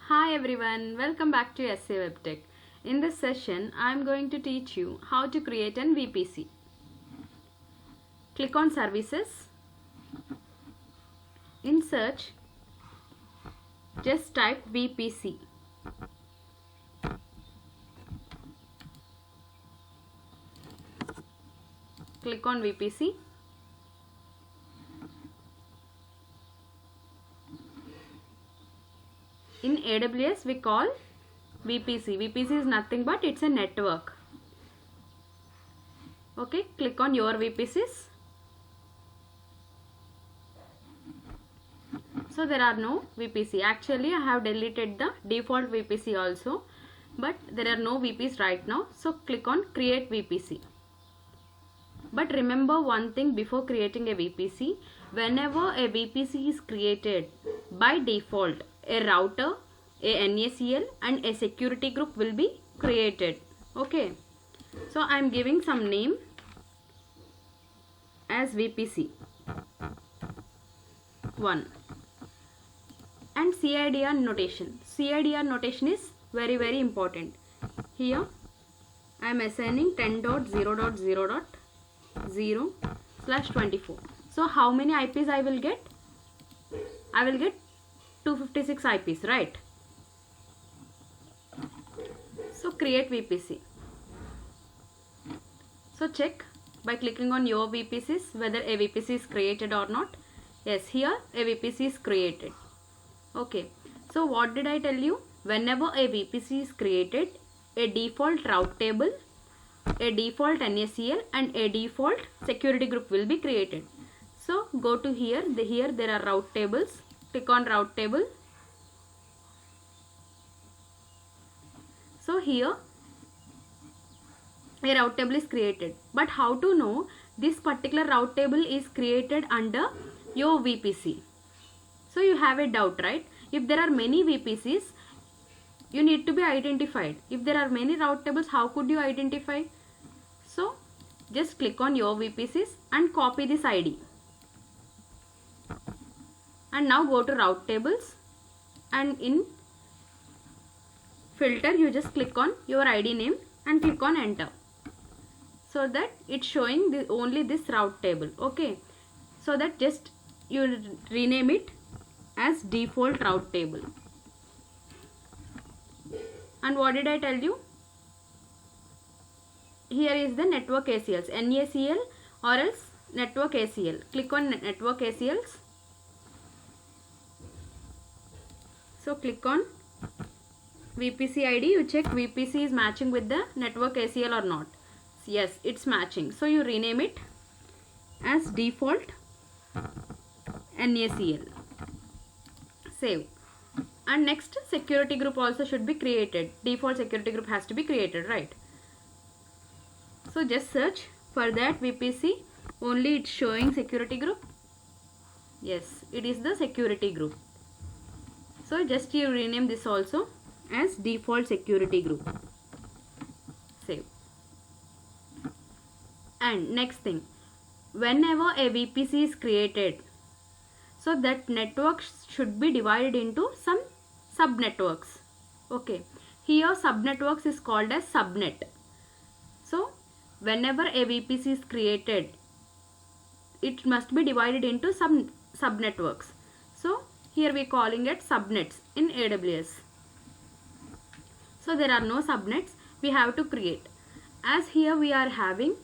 Hi everyone, welcome back to SA WebTech. In this session, I am going to teach you how to create an VPC. Click on Services. In search, just type VPC. Click on VPC. In AWS, we call VPC. VPC is nothing but it's a network. Okay, click on your VPCs. So there are no VPC. Actually, I have deleted the default VPC also, but there are no VPs right now. So click on Create VPC. But remember one thing before creating a VPC. Whenever a VPC is created, by default, a router, a NACL and a security group will be created. Okay. So I am giving some name as VPC 1 and CIDR notation. CIDR notation is very important. Here I am assigning 10.0.0.0/24. So how many IPs I will get? I will get 256 IPs, right? So create VPC. So check by clicking on your VPCs whether a VPC is created or not. Yes, here a VPC is created. Okay. So what did I tell you? Whenever a VPC is created, a default route table, a default NACL and a default security group will be created. So go to here. Here there are route tables. Click on route table. So here a route table is created. But how to know this particular route table is created under your VPC? So you have a doubt, right? If there are many VPCs, you need to be identified. If there are many route tables, how could you identify? So just click on your VPCs and copy this ID. And now go to route tables and in filter you just click on your ID name and click on enter. So that it's showing only this route table. Okay. So that just you rename it as default route table. And what did I tell you? Here is the network ACLs, NACL or else network ACL. Click on network ACLs. So click on VPC ID. You check VPC is matching with the network ACL or not. Yes, it's matching. So you rename it as default NACL. Save. And next, security group also should be created. Default security group has to be created, right? So just search for that VPC. Only it's showing security group. Yes, it is the security group. So just you rename this also as default security group. Save. And next thing, whenever a VPC is created, so that network should be divided into some subnetworks. Okay. Here subnetworks is called as subnet. So whenever a VPC is created, it must be divided into some subnetworks. So here we are calling it subnets in AWS. So there are no subnets. We have to create. As here we are having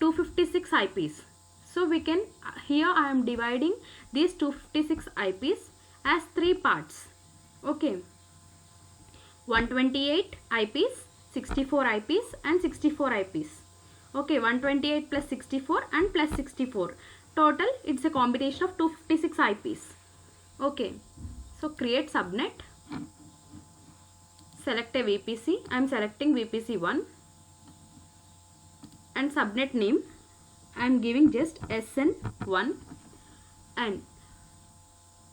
256 IPs. So we can, here I am dividing these 256 IPs as 3 parts. Okay. 128 IPs, 64 IPs and 64 IPs. Okay, 128 plus 64 and plus 64. Total, it's a combination of 256 IPs. Okay. So create subnet. Select a VPC. I am selecting VPC 1. And subnet name, I am giving just SN1. And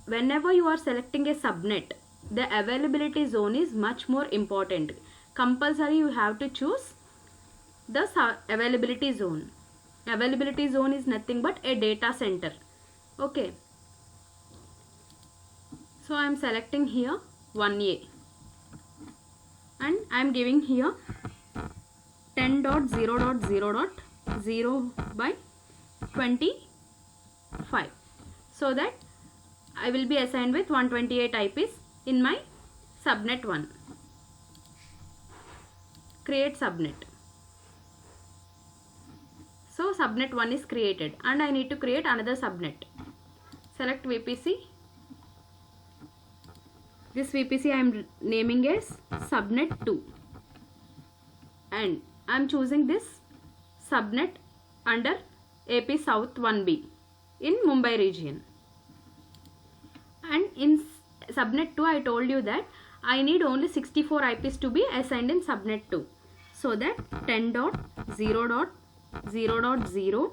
whenever you are selecting a subnet, the availability zone is much more important. Compulsory you have to choose the availability zone. Availability zone is nothing but a data center. Okay. So I am selecting here 1A. and I am giving here 10.0.0.0 by 25, so that I will be assigned with 128 IPs in my subnet 1. Create subnet. So subnet 1 is created and I need to create another subnet. Select VPC. This VPC I am naming as subnet 2 and I am choosing this subnet under AP South 1B in Mumbai region. And in subnet 2 I told you that I need only 64 IPs to be assigned in subnet 2. So that 10.0.0.0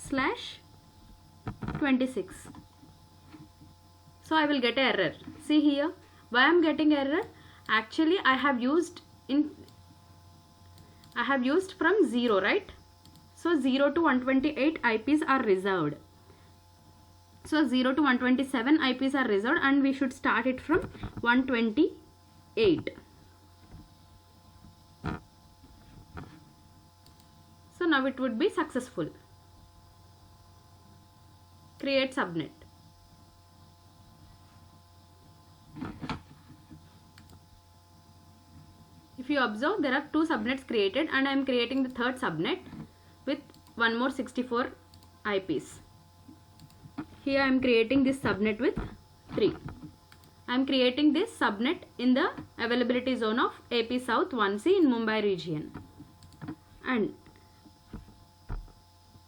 / 26. So I will get an error. See here, why I am getting error? Actually I have used from 0, right? So 0 to 128 IPs are reserved. So 0 to 127 IPs are reserved and we should start it from 128. So now it would be successful. Create subnet. If you observe, there are 2 subnets created and I am creating the third subnet with one more 64 IPs. Here I am creating this subnet with 3. I am creating this subnet in the availability zone of AP South 1C in Mumbai region. And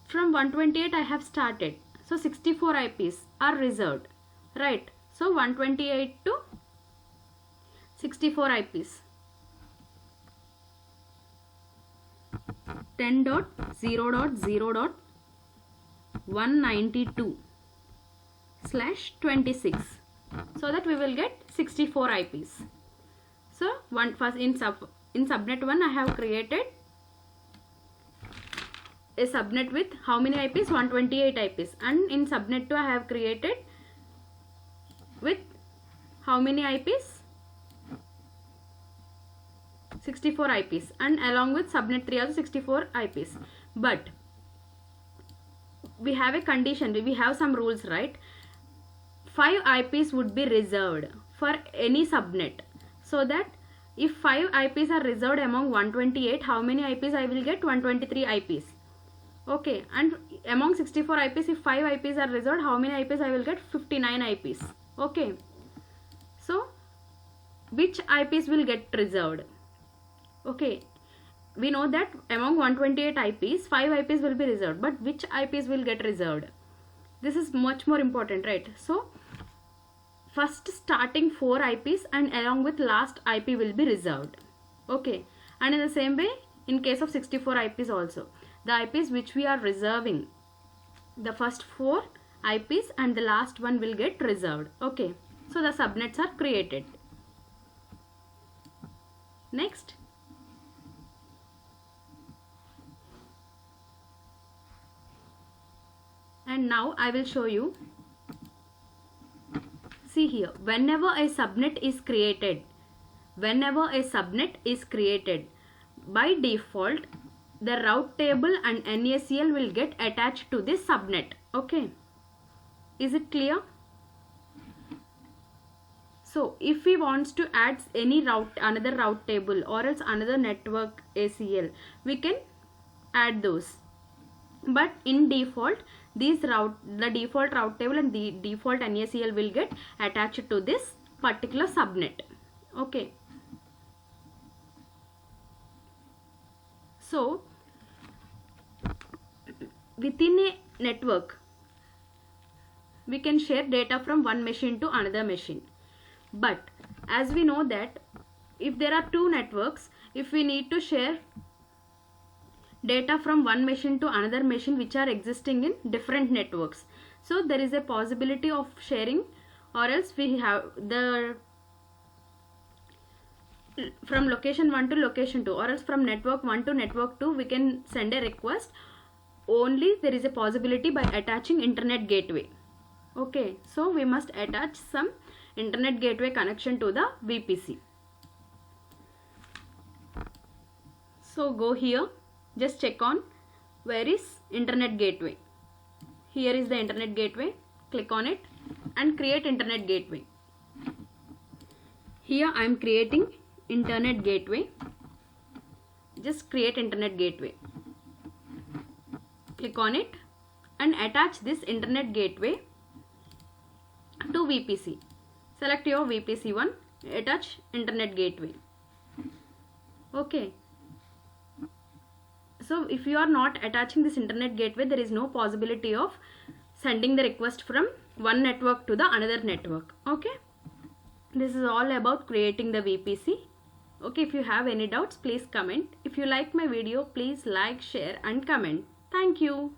from 128 I have started. So 64 IPs are reserved, right? So 128 to 64 IPs. 10.0.0.192 / 26, so that we will get 64 IPs. So first in subnet 1 I have created a subnet with how many IPs? 128 IPs. And in subnet 2 I have created with how many IPs? 64 IPs, and along with subnet 3 also 64 IPs. But we have a condition, we have some rules, right? 5 IPs would be reserved for any subnet, so that if 5 IPs are reserved among 128, how many IPs I will get? 123 IPs. Okay, and among 64 IPs, if 5 IPs are reserved, how many IPs I will get? 59 IPs. Okay, so which IPs will get reserved? Okay, we know that among 128 IPs, 5 IPs will be reserved, but which IPs will get reserved? This is much more important, right? So first starting 4 IPs and along with last IP will be reserved. Okay, and in the same way in case of 64 IPs also, the IPs which we are reserving, the first 4 IPs and the last one will get reserved. Okay, so the subnets are created. Next, and now I will show you. See here, whenever a subnet is created, by default the route table and NACL will get attached to this subnet. Okay, is it clear? So if we want to add any another route table or else another network ACL, we can add those. But in default, the default route table and the default NACL will get attached to this particular subnet. Okay. So within a network, we can share data from one machine to another machine. But as we know that if there are 2 networks, if we need to share data from one machine to another machine which are existing in different networks, so there is a possibility of sharing, or else we have from location 1 to location 2, or else from network 1 to network 2 we can send a request. Only there is a possibility by attaching internet gateway. Okay, so we must attach some internet gateway connection to the VPC. So go here, just check on where is internet gateway. Here is the internet gateway, click on it and create internet gateway. Here I am creating internet gateway. Just create internet gateway. Click on it and attach this internet gateway to VPC. Select your VPC one, attach internet gateway. Okay. So if you are not attaching this internet gateway, there is no possibility of sending the request from one network to the another network. Okay. This is all about creating the VPC. Okay, if you have any doubts, please comment. If you like my video, please like, share and comment. Thank you.